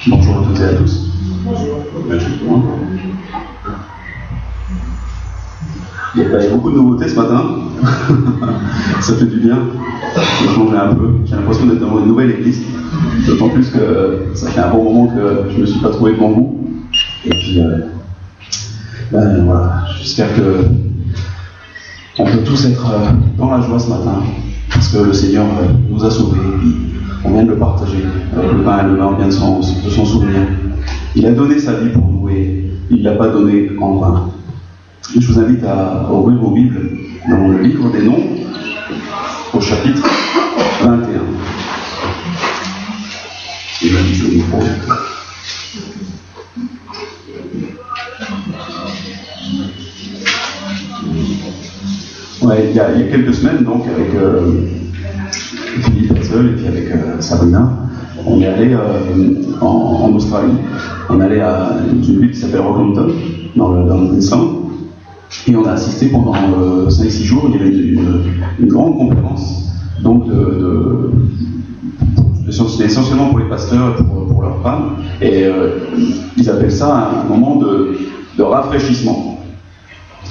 Bonjour à toutes et à tous. Il y a beaucoup de nouveautés ce matin. Ça fait du bien de changer un peu. J'ai l'impression d'être dans une nouvelle église. D'autant plus que ça fait un bon moment que je ne me suis pas trouvé devant vous. Et puis, voilà. J'espère que on peut tous être dans la joie ce matin. Parce que le Seigneur nous a sauvés. On vient de le partager avec le pain et le vin, on vient de s'en souvenir. Il a donné sa vie pour nous et il ne l'a pas donné en vain. Et je vous invite à ouvrir vos Bibles dans le livre des Nombres, au chapitre 21. Il va dire le micro. Ouais, il y a quelques semaines, donc, avec Philippe Hetzel et puis avec Sabrina, on est allé en Australie. On est allé à une ville qui s'appelle Rockhampton, dans le Queensland. Et on a assisté pendant 5-6 jours. Il y avait une grande conférence, donc essentiellement pour les pasteurs et pour leurs femmes. Et ils appellent ça un moment de rafraîchissement.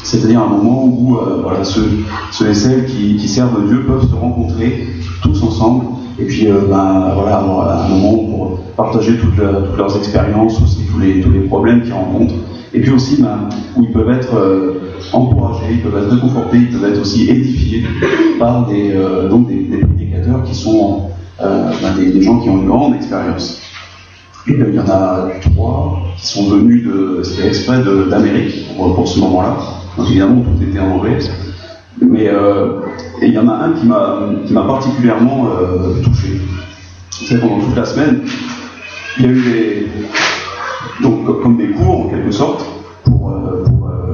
C'est-à-dire un moment où voilà, ceux et celles qui servent Dieu peuvent se rencontrer tous ensemble et puis voilà, avoir un moment pour partager toutes leurs expériences, aussi tous les problèmes qu'ils rencontrent. Et puis aussi où ils peuvent être encouragés, ils peuvent être réconfortés, ils peuvent être aussi édifiés par des prédicateurs qui sont des gens qui ont une grande expérience. Et il y en a 3 qui sont venus c'était exprès d'Amérique pour ce moment-là. Donc évidemment tout était en anglais. Mais et il y en a un qui m'a particulièrement touché. C'est pendant toute la semaine, il y a eu comme des cours en quelque sorte pour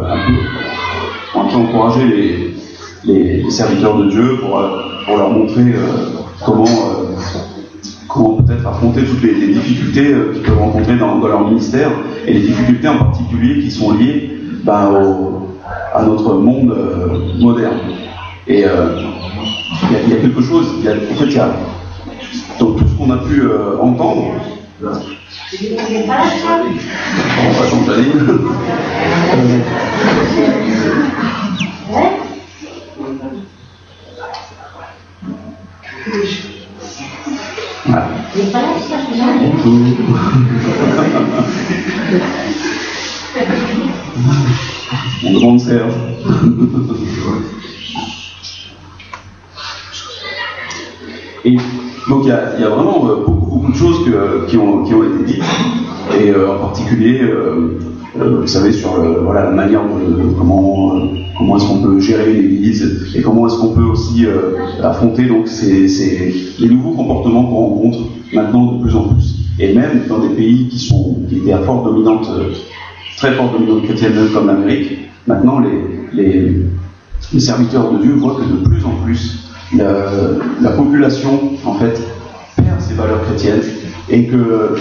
un peu encourager les serviteurs de Dieu, pour leur montrer comment peut-être affronter toutes les difficultés qu'ils peuvent rencontrer dans leur ministère, et les difficultés en particulier qui sont liées à notre monde moderne. Et il y a quelque chose, donc tout ce qu'on a pu entendre. On va changer la ligne. Voilà. Mon grand Serge. Et donc il y a vraiment beaucoup de choses qui ont été dites, et en particulier, vous savez, sur la manière de comment est-ce qu'on peut gérer l'Église, et comment est-ce qu'on peut aussi affronter donc les nouveaux comportements qu'on rencontre maintenant de plus en plus, et même dans des pays qui étaient à très forte dominante chrétienne, comme l'Amérique. Maintenant les serviteurs de Dieu voient que de plus en plus la population en fait perd ses valeurs chrétiennes, et que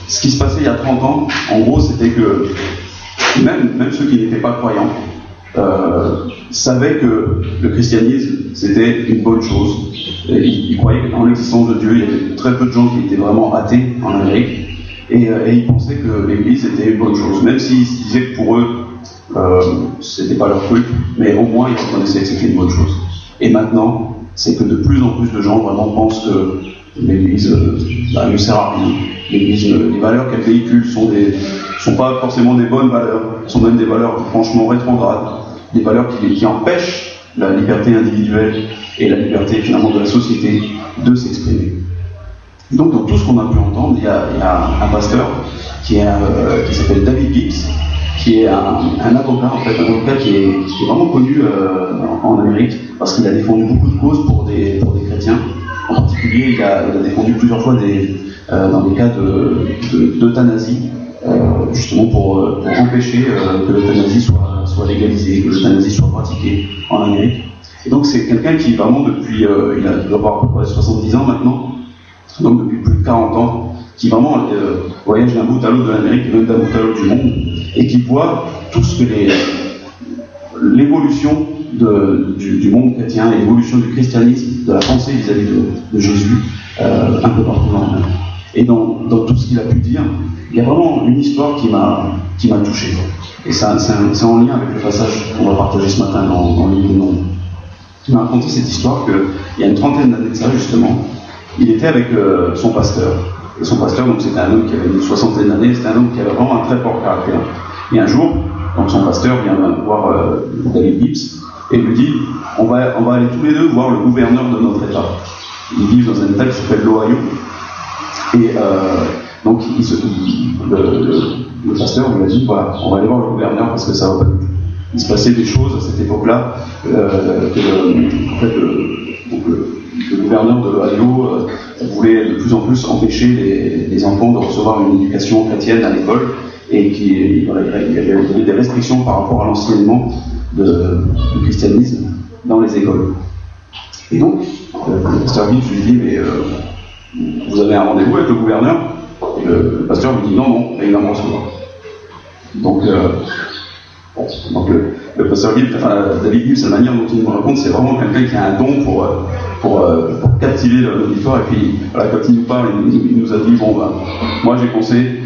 ce qui se passait il y a 30 ans, en gros, c'était que même ceux qui n'étaient pas croyants savaient que le christianisme c'était une bonne chose. Ils croyaient en l'existence de Dieu. Il y avait très peu de gens qui étaient vraiment athées en Amérique, et ils pensaient que l'Église était une bonne chose, même s'ils disaient que pour eux c'était pas leur truc, mais au moins ils reconnaissaient que c'était une bonne chose. Et maintenant, c'est que de plus en plus de gens vraiment pensent que l'Église ne sert à rien. L'Église, les valeurs qu'elle véhicule sont pas forcément des bonnes valeurs, sont même des valeurs franchement rétrogrades, des valeurs qui empêchent la liberté individuelle et la liberté finalement de la société de s'exprimer. Donc dans tout ce qu'on a pu entendre, il y a un pasteur qui s'appelle David Gibbs, qui est un avocat, en fait, un avocat qui est vraiment connu en Amérique, parce qu'il a défendu beaucoup de causes pour des chrétiens. En particulier, il a défendu plusieurs fois dans des cas d'euthanasie, justement pour empêcher que l'euthanasie soit légalisée, que l'euthanasie soit pratiquée en Amérique. Et donc c'est quelqu'un qui vraiment il doit avoir à peu près 70 ans maintenant, donc depuis plus de 40 ans, qui vraiment voyage d'un bout à l'autre de l'Amérique et même d'un bout à l'autre du monde, et qui voit tout ce que l'évolution du monde chrétien, l'évolution du christianisme, de la pensée vis-à-vis de Jésus, un peu partout dans le monde. Et dans tout ce qu'il a pu dire, il y a vraiment une histoire qui m'a touché. Et c'est en lien avec le passage qu'on va partager ce matin dans le livre du Nombre. Il m'a raconté cette histoire qu'il y a une trentaine d'années de ça, justement, il était avec son pasteur. Et son pasteur, donc c'était un homme qui avait une soixantaine d'années, c'était un homme qui avait vraiment un très fort caractère. Et un jour, donc son pasteur vient voir David Gibbs et lui dit on va aller tous les deux voir le gouverneur de notre État. Ils vivent dans un État qui s'appelle l'Ohio. Et donc le pasteur lui a dit voilà, on va aller voir le gouverneur parce que ça va pas du tout. Il se passait des choses à cette époque-là le gouverneur de l'Ohio voulait de plus en plus empêcher les enfants de recevoir une éducation chrétienne à l'école et qu'il y avait des restrictions par rapport à l'enseignement du christianisme dans les écoles. Et donc, le pasteur Gibbs lui dit mais vous avez un rendez-vous avec le gouverneur? Et le pasteur lui dit non, il va me recevoir. Donc le pasteur Gibbs, David Gibbs, la manière dont il nous raconte, c'est vraiment quelqu'un qui a un don pour captiver l'auditoire. Et puis, voilà, quand il nous parle, il nous a dit moi j'ai pensé,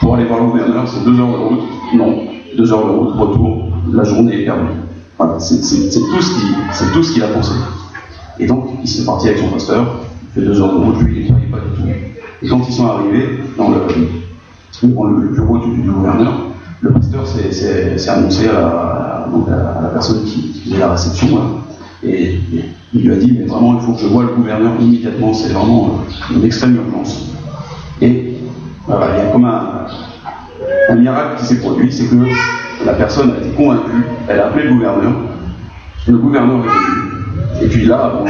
pour aller voir le gouverneur, c'est 2 heures de route. Non, 2 heures de route, retour, la journée est perdue. Voilà, c'est tout ce qu'il a pensé. Et donc, il s'est parti avec son pasteur, il fait 2 heures de route, lui, il ne travaillait pas du tout. Et quand ils sont arrivés dans le bureau du gouverneur, le pasteur s'est annoncé à la personne qui faisait la réception, là, et il lui a dit mais vraiment il faut que je voie le gouverneur immédiatement, c'est vraiment une extrême urgence. Et voilà, il y a comme un miracle qui s'est produit, c'est que la personne a été convaincue, elle a appelé le gouverneur est venu. Et puis là,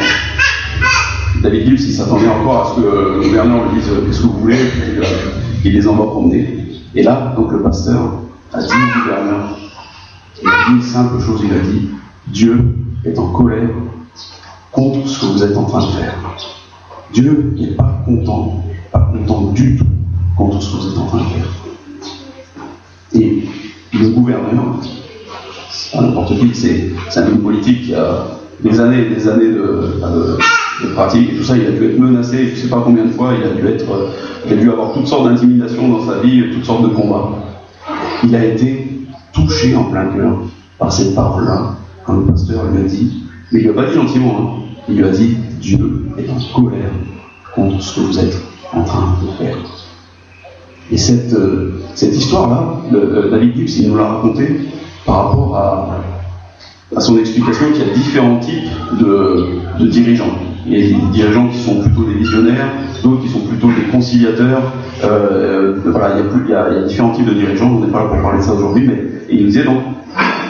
David Gibbs, il s'attendait encore à ce que le gouverneur lui dise qu'est-ce que vous voulez, et il les envoie promener. Et là, donc le pasteur a dit au gouverneur, il a dit une simple chose, il a dit Dieu est en colère contre ce que vous êtes en train de faire. Dieu n'est pas content du tout contre ce que vous êtes en train de faire. Et le gouverneur, c'est pas n'importe qui, c'est un homme politique qui a des années et des années de pratique et tout ça, il a dû être menacé, je ne sais pas combien de fois, il a dû avoir toutes sortes d'intimidations dans sa vie, toutes sortes de combats. Il a été touché en plein cœur par cette parole-là, quand le pasteur lui a dit, mais il ne lui a pas dit gentiment, hein, il lui a dit Dieu est en colère contre ce que vous êtes en train de faire. Et cette histoire-là, David Gibbs, il nous l'a racontée par rapport à son explication qu'il y a différents types de dirigeants. Il y a des dirigeants qui sont plutôt des visionnaires, d'autres qui sont plutôt des conciliateurs. Voilà, il y a différents types de dirigeants, on n'est pas là pour parler de ça aujourd'hui, mais il disait donc,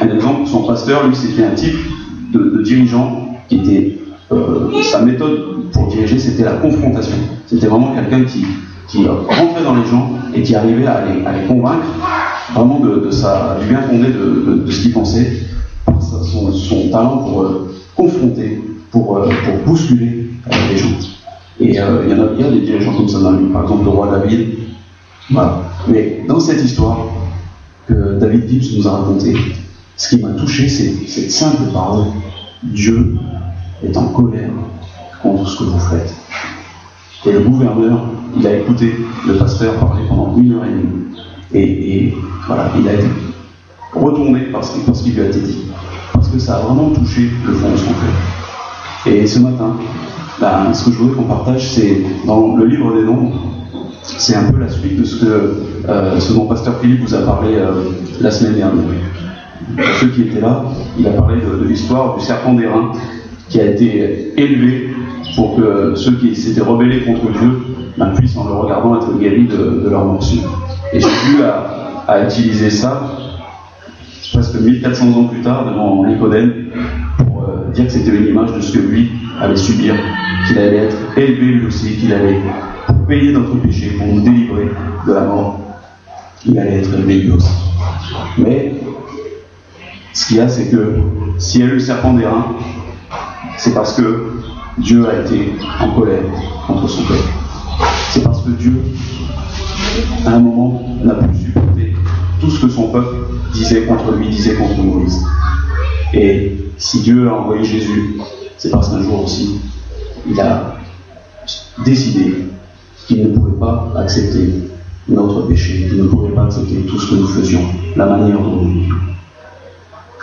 un exemple, son pasteur, lui, c'était un type de dirigeant qui était, sa méthode pour diriger, c'était la confrontation. C'était vraiment quelqu'un qui rentrait dans les gens et qui arrivait à les convaincre vraiment du bien fondé de ce qu'il pensait, par son talent pour confronter, pour bousculer les gens. Et il y a des dirigeants comme ça dans le livre, par exemple le roi David. Voilà. Mais dans cette histoire que David Gibbs nous a racontée, ce qui m'a touché, c'est cette simple parole. Dieu est en colère contre ce que vous faites. Et le gouverneur, il a écouté le pasteur parler pendant 1h30. Et voilà, il a été retourné par ce qui lui a été dit. Parce que ça a vraiment touché le fond de son cœur. Et ce matin, ce que je voudrais qu'on partage, c'est dans le livre des Nombres, c'est un peu la suite de ce dont Pasteur Philippe vous a parlé la semaine dernière. Pour ceux qui étaient là, il a parlé de l'histoire du serpent d'airain qui a été élevé pour que ceux qui s'étaient rebellés contre Dieu puissent, en le regardant, être guéris de leur morsure. Et j'ai dû à utiliser ça presque 1400 ans plus tard devant Nicodème pour dire que c'était une image de ce que lui allait subir, qu'il allait être élevé lui aussi, qu'il allait pour payer notre péché, pour nous délivrer de la mort, il allait être élevé lui aussi. Mais ce qu'il y a, c'est que s'il y a eu le serpent d'airain, c'est parce que Dieu a été en colère contre son peuple. C'est parce que Dieu, à un moment, n'a plus supporté tout ce que son peuple disait contre lui, disait contre Moïse. Et si Dieu a envoyé Jésus, c'est parce qu'un jour aussi, il a décidé qu'il ne pouvait pas accepter notre péché, qu'il ne pouvait pas accepter tout ce que nous faisions, la manière dont nous vivions.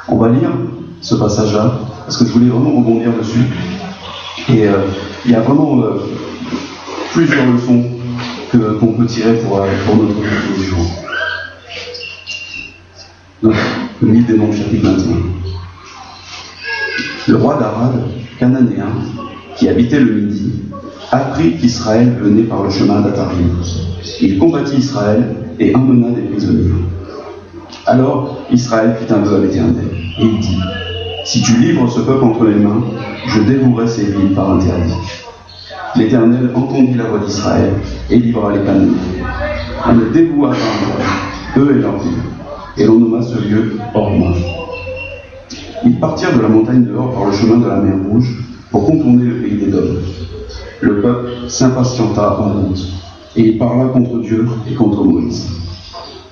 On va lire ce passage-là, parce que je voulais vraiment rebondir dessus. Et il y a vraiment plusieurs leçons qu'on peut tirer pour notre vie tous les jours. Donc, le livre des Nombres, chapitre 21. Le roi d'Arad, cananéen, qui habitait le Midi, apprit qu'Israël venait par le chemin d'Atharim. Il combattit Israël et emmena des prisonniers. Alors Israël fit un vœu à l'Éternel, et il dit : si tu livres ce peuple entre les mains, je dévouerai ces villes par interdit. L'Éternel entendit la voix d'Israël et livra les Cananéens. On les dévoua par interdit, eux et leurs villes, et l'on nomma ce lieu Horma. Ils partirent de la montagne de Hor par le chemin de la mer Rouge pour contourner le pays d'Édom. Le peuple s'impatienta en route, et il parla contre Dieu et contre Moïse.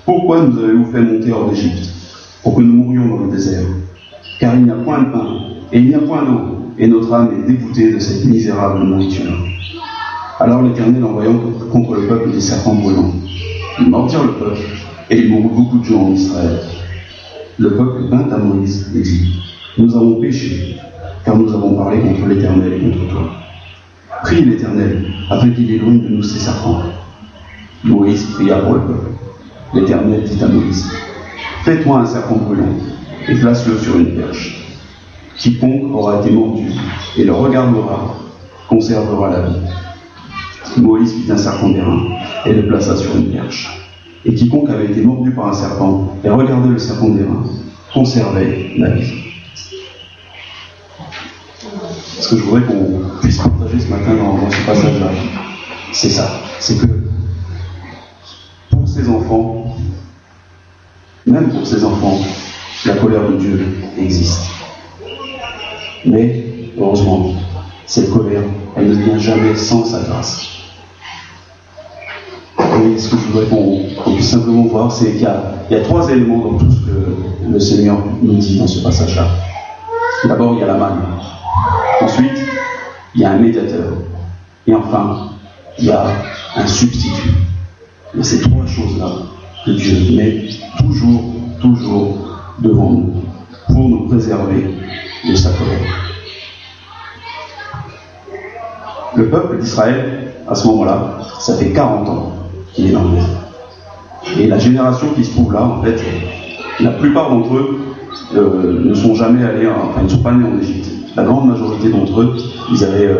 Pourquoi nous avez-vous fait monter hors d'Égypte, pour que nous mourions dans le désert? Car il n'y a point de pain, et il n'y a point d'eau, et notre âme est dégoûtée de cette misérable nourriture. Alors l'Éternel envoya contre le peuple des serpents brûlants. Ils mordirent le peuple, et il mourut beaucoup de gens en Israël. Le peuple vint à Moïse et dit : nous avons péché, car nous avons parlé contre l'Éternel et contre toi. Prie l'Éternel, afin qu'il éloigne de nous ces serpents. Moïse pria pour le peuple. L'Éternel dit à Moïse : fais-toi un serpent brûlant, et place-le sur une perche. Quiconque aura été mordu et le regardera, conservera la vie. Moïse fit un serpent d'airain et le plaça sur une perche. Et quiconque avait été mordu par un serpent et regardait le serpent d'airain, conservait la vie. Ce que je voudrais qu'on puisse partager ce matin dans ce passage-là, c'est ça. C'est que pour ces enfants, même pour ces enfants, la colère de Dieu existe. Mais, heureusement, cette colère, elle ne vient jamais sans sa grâce. Et ce que je voudrais qu'on puisse simplement voir, c'est qu'il y a trois éléments dans tout ce que le Seigneur nous dit dans ce passage-là. D'abord, il y a la manne. Ensuite, il y a un médiateur. Et enfin, il y a un substitut. Et ces trois choses-là que Dieu met toujours devant nous pour nous préserver de sa colère. Le peuple d'Israël, à ce moment-là, ça fait 40 ans qu'il est dans le désert. Et la génération qui se trouve là, en fait, la plupart d'entre eux ne sont jamais allés, ils ne sont pas nés en Égypte. La grande majorité d'entre eux, ils avaient,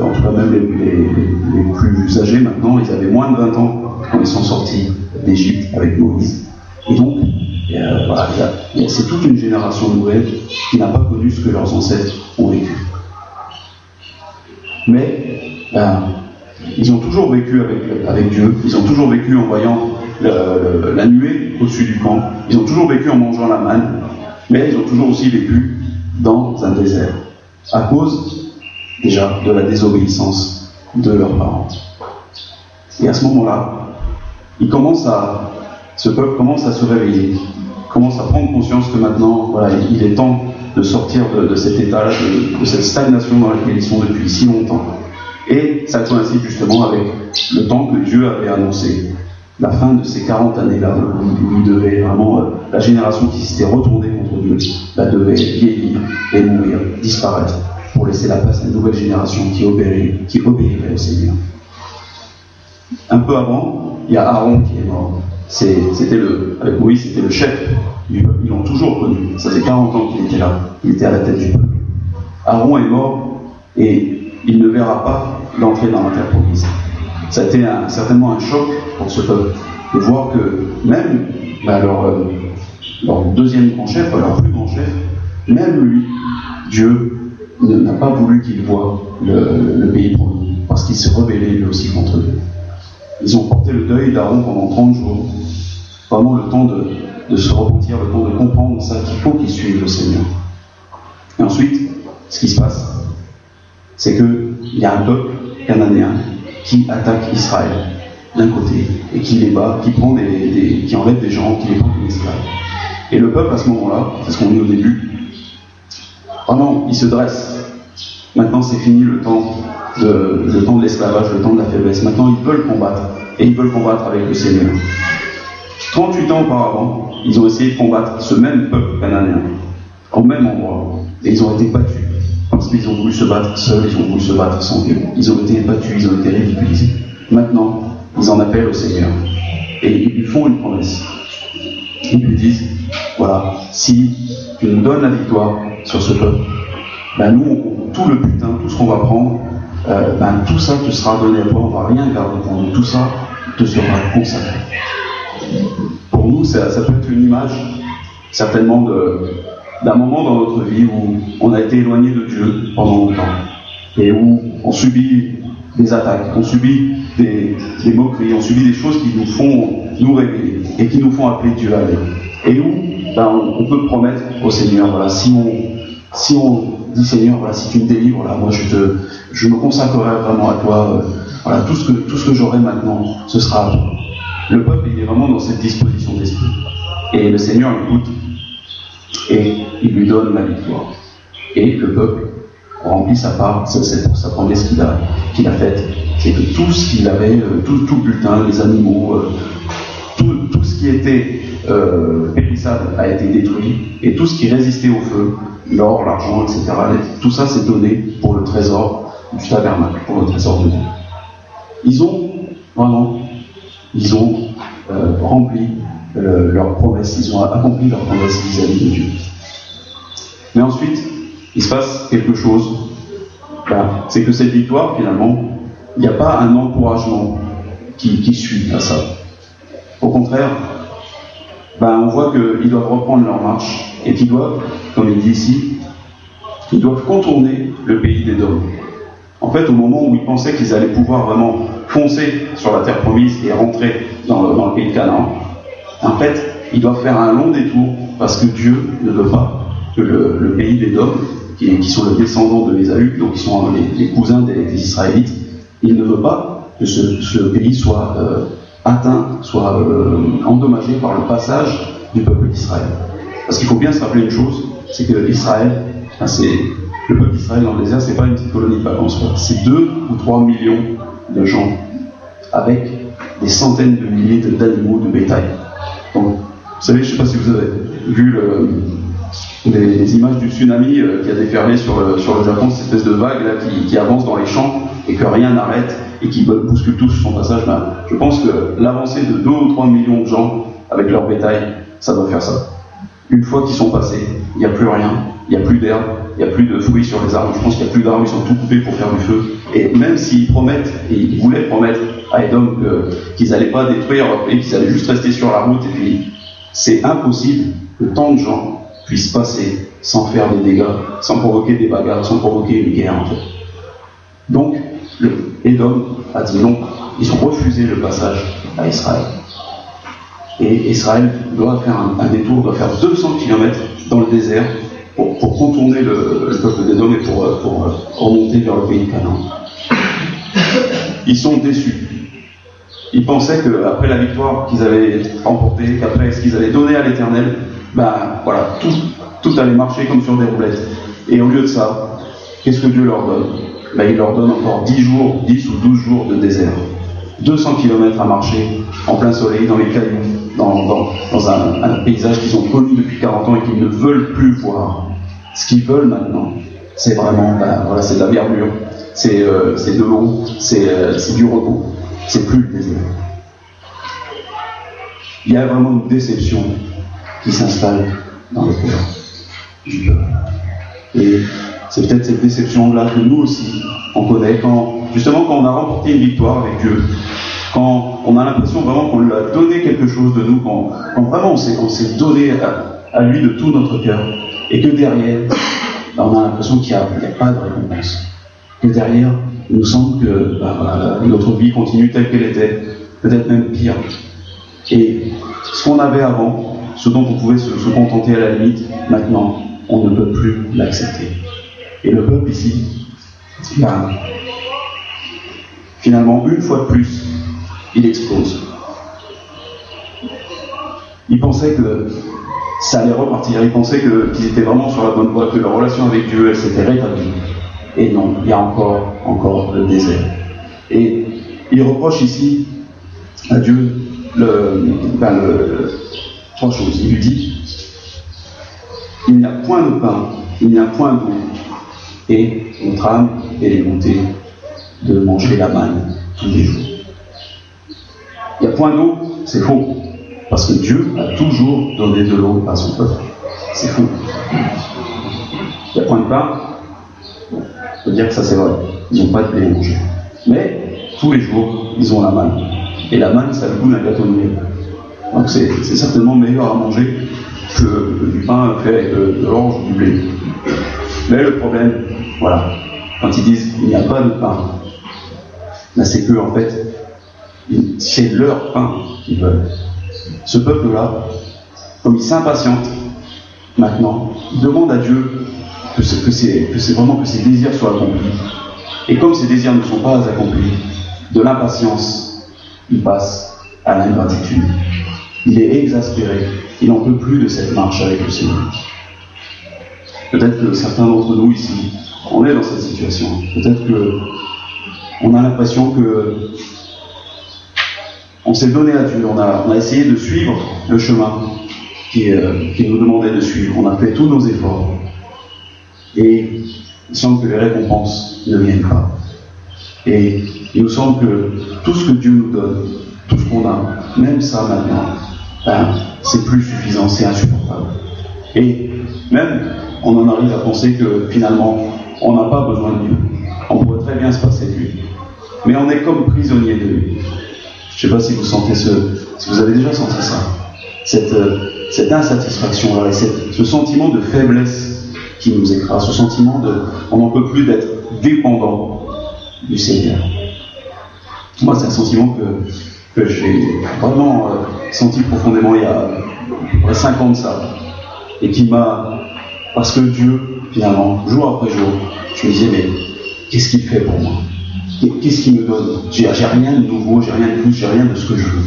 en tout cas même les plus âgés maintenant, ils avaient moins de 20 ans quand ils sont sortis d'Égypte avec Moïse. Et donc, voilà, c'est toute une génération nouvelle qui n'a pas connu ce que leurs ancêtres ont vécu. Mais ils ont toujours vécu avec Dieu, ils ont toujours vécu en voyant la nuée au-dessus du camp, ils ont toujours vécu en mangeant la manne, mais ils ont toujours aussi vécu dans un désert, à cause déjà de la désobéissance de leurs parents. Et à ce moment-là, ce peuple commence à se réveiller, commence à prendre conscience que maintenant, voilà, il est temps de sortir de cet état-là, de cette stagnation dans laquelle ils sont depuis si longtemps. Et ça coïncide justement avec le temps que Dieu avait annoncé, la fin de ces 40 années-là, où il devait vraiment, la génération qui s'était retournée contre Dieu, devait vieillir et mourir, disparaître, pour laisser la place à une nouvelle génération qui obéirait au Seigneur. Un peu avant, il y a Aaron qui est mort. Avec Moïse, c'était le chef du peuple. Ils l'ont toujours connu. Ça fait 40 ans qu'il était là. Il était à la tête du peuple. Aaron est mort et il ne verra pas l'entrée dans la terre promise. Ça a été certainement un choc pour ce peuple de voir que même leur deuxième grand chef, leur plus grand chef, même lui, Dieu n'a pas voulu qu'il voie le pays promis, parce qu'il se rebellait lui aussi contre eux. Ils ont porté le deuil d'Aaron pendant 30 jours. Vraiment le temps de se repentir, le temps de comprendre ça, qu'il faut qu'ils suivent le Seigneur. Et ensuite, ce qui se passe, c'est qu'il y a un peuple cananéen qui attaque Israël d'un côté et qui les bat, qui enlève des gens, qui les prend comme esclaves. Et le peuple à ce moment-là, c'est ce qu'on dit au début, Vraiment, ils se dressent. Maintenant, c'est fini le temps de l'esclavage, le temps de la faiblesse. Maintenant, ils veulent combattre. Et ils veulent combattre avec le Seigneur. 38 ans auparavant, ils ont essayé de combattre ce même peuple cananéen, au même endroit. Et ils ont été battus. Parce qu'ils ont voulu se battre seuls, ils ont voulu se battre sans Dieu. Ils ont été battus, ils ont été ridiculisés. Maintenant, ils en appellent au Seigneur. Et ils lui font une promesse. Ils lui disent, voilà, si tu nous donnes la victoire sur ce peuple, ben nous, tout le butin, tout ce qu'on va prendre, ben tout ça te sera donné à toi, on ne va rien garder pour nous, tout ça te sera consacré. Pour nous, ça peut être une image, certainement, d'un moment dans notre vie où on a été éloigné de Dieu pendant longtemps, et où on subit des attaques, on subit des moqueries, on subit des choses qui nous font nous réveiller, et qui nous font appeler Dieu à aller. Et où ben, on peut promettre au Seigneur, voilà, si on dit Seigneur, voilà, si tu me délivres, voilà, moi je me consacrerai vraiment à toi, voilà, tout ce que j'aurai maintenant, ce sera à toi. Le peuple, il est vraiment dans cette disposition d'esprit. Et le Seigneur l'écoute, et il lui donne la victoire. Et le peuple remplit sa part, c'est pour sa promesse qu'il a faite. C'est que tout ce qu'il avait, tout le butin, les animaux, tout ce qui était périssable a été détruit, et tout ce qui résistait au feu, l'or, l'argent, etc., tout ça s'est donné pour le trésor du tabernacle, pour le trésor de Dieu. Ils ont rempli leur promesse, ils ont accompli leur promesse vis-à-vis de Dieu. Mais ensuite, il se passe quelque chose, c'est que cette victoire, finalement, il n'y a pas un encouragement qui suit à ça. Au contraire, on voit qu'ils doivent reprendre leur marche et qu'ils doivent, comme il dit ici, ils doivent contourner le pays d'Édom. En fait, au moment où ils pensaient qu'ils allaient pouvoir vraiment foncer sur la terre promise et rentrer dans le pays de Canaan, en fait, ils doivent faire un long détour parce que Dieu ne veut pas que le pays d'Édom, qui sont les descendants de Ésaü, donc qui sont les cousins des Israélites, il ne veut pas que ce pays soit atteint, soit endommagé par le passage du peuple d'Israël. Parce qu'il faut bien se rappeler une chose, c'est que Israël, le peuple d'Israël dans le désert, c'est pas une petite colonie de vacances, c'est 2 ou 3 millions de gens, avec des centaines de milliers d'animaux, de bétail. Donc, vous savez, je ne sais pas si vous avez vu les images du tsunami qui a déferlé sur le Japon, cette espèce de vague là, qui avance dans les champs et que rien n'arrête et qui bouscule tout sur son passage. Je pense que l'avancée de 2 ou 3 millions de gens avec leur bétail, ça doit faire ça. Une fois qu'ils sont passés, il n'y a plus rien, il n'y a plus d'herbe, il n'y a plus de fruits sur les arbres, je pense qu'il n'y a plus d'arbres, ils sont tout coupés pour faire du feu. Et même s'ils promettent, et ils voulaient promettre à Édom qu'ils n'allaient pas détruire et qu'ils allaient juste rester sur la route, et puis c'est impossible que tant de gens puissent passer sans faire des dégâts, sans provoquer des bagarres, sans provoquer une guerre en fait. Donc, Édom a dit non, ils ont refusé le passage à Israël. Et Israël doit faire un détour, doit faire 200 km dans le désert pour contourner le peuple d'Édom et pour remonter vers le pays de Canaan. Ils sont déçus. Ils pensaient qu'après la victoire qu'ils avaient remportée, qu'après ce qu'ils avaient donné à l'Éternel, voilà, tout allait marcher comme sur des roulettes. Et au lieu de ça, qu'est-ce que Dieu leur donne? Il leur donne encore 10 ou 12 jours de désert. 200 km à marcher, en plein soleil, dans les cailloux, dans un paysage qu'ils ont connu depuis 40 ans et qu'ils ne veulent plus voir. Ce qu'ils veulent maintenant, c'est vraiment, c'est de la verdure, c'est de l'eau, c'est du repos, c'est plus le désert. Il y a vraiment une déception qui s'installe dans le cœur du peuple. Et c'est peut-être cette déception-là que nous aussi, on connaît quand on a remporté une victoire avec Dieu, quand on a l'impression vraiment qu'on lui a donné quelque chose de nous, quand vraiment on s'est donné à lui de tout notre cœur, et que derrière, on a l'impression qu'il n'y a pas de récompense. Que derrière, il nous semble que notre vie continue telle qu'elle était, peut-être même pire. Et ce qu'on avait avant, ce dont on pouvait se contenter à la limite, maintenant, on ne peut plus l'accepter. Et le peuple ici, finalement, une fois de plus, il explose. Il pensait que ça allait repartir. Ils pensaient qu'ils étaient vraiment sur la bonne voie, que leur relation avec Dieu, elle s'était rétablie. Et non, il y a encore le désert. Et il reproche ici à Dieu trois choses. Il lui dit, il n'y a point de pain, il n'y a point d'eau, et notre âme est dégoûtée de manger la manne tous les jours. Il n'y a point d'eau, c'est faux, parce que Dieu a toujours donné de l'eau à son peuple. C'est faux. Il n'y a point de pain, on peut dire que ça c'est vrai, ils n'ont pas de blé à manger. Mais tous les jours, ils ont la manne. Et la manne, ça a le goût d'un gâteau de miel. Donc c'est certainement meilleur à manger que du pain fait avec de l'orge ou du blé. Mais le problème, voilà, quand ils disent il n'y a pas de pain, ben c'est que en fait, c'est leur pain qu'ils veulent. Ce peuple-là, comme il s'impatiente maintenant, il demande à Dieu que ses désirs soient accomplis. Et comme ces désirs ne sont pas accomplis, de l'impatience, il passe à l'ingratitude. Il est exaspéré, il n'en peut plus de cette marche avec le Seigneur. Peut-être que certains d'entre nous ici, on est dans cette situation. Peut-être qu'on a l'impression que on s'est donné à Dieu, on a essayé de suivre le chemin qui nous demandait de suivre. On a fait tous nos efforts. Et il semble que les récompenses ne viennent pas. Et il nous semble que tout ce que Dieu nous donne, tout ce qu'on a, même ça maintenant, c'est plus suffisant, c'est insupportable. Et même, on en arrive à penser que finalement, on n'a pas besoin de Dieu. On pourrait très bien se passer de lui. Mais on est comme prisonnier de lui. Je ne sais pas si vous sentez si vous avez déjà senti ça. Cette insatisfaction-là, et ce sentiment de faiblesse qui nous écrase, ce sentiment on n'en peut plus d'être dépendant du Seigneur. Moi, c'est un sentiment que j'ai vraiment senti profondément il y a à peu près 5 ans de ça. Et qui m'a... Parce que Dieu, finalement, jour après jour, je me disais, mais qu'est-ce qu'il fait pour moi? Qu'est-ce qu'il me donne? J'ai rien de nouveau, j'ai rien de plus, j'ai rien de ce que je veux.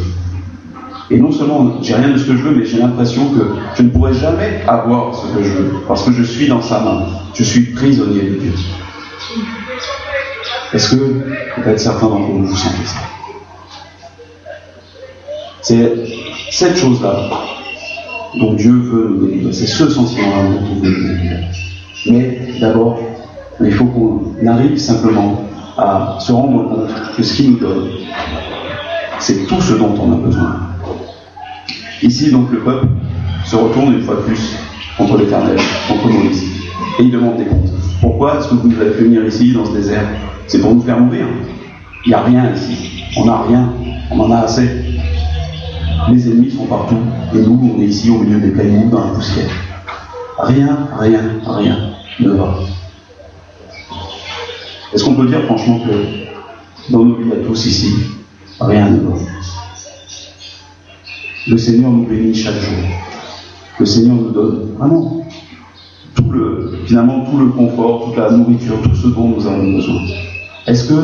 Et non seulement j'ai rien de ce que je veux, mais j'ai l'impression que je ne pourrai jamais avoir ce que je veux, parce que je suis dans sa main. Je suis prisonnier de Dieu. Est-ce que peut-être certains d'entre vous sentez ça? C'est cette chose-là dont Dieu veut nous délivrer. C'est ce sentiment-là dont il veut nous délivrer. Mais d'abord, il faut qu'on arrive simplement à se rendre compte que ce qu'il nous donne, c'est tout ce dont on a besoin. Ici, donc, le peuple se retourne une fois de plus contre l'Éternel, contre Moïse, et il demande des comptes. Pourquoi est-ce que vous nous avez fait venir ici, dans ce désert? C'est pour nous faire mourir. Il n'y a rien ici. On n'a rien. On en a assez. Les ennemis sont partout, et nous, on est ici au milieu des cailloux, dans la poussière. Rien ne va. Est-ce qu'on peut dire franchement que dans nos vies à tous ici, rien ne va? Le Seigneur nous bénit chaque jour. Le Seigneur nous donne vraiment finalement tout le confort, toute la nourriture, tout ce dont nous avons besoin. Est-ce que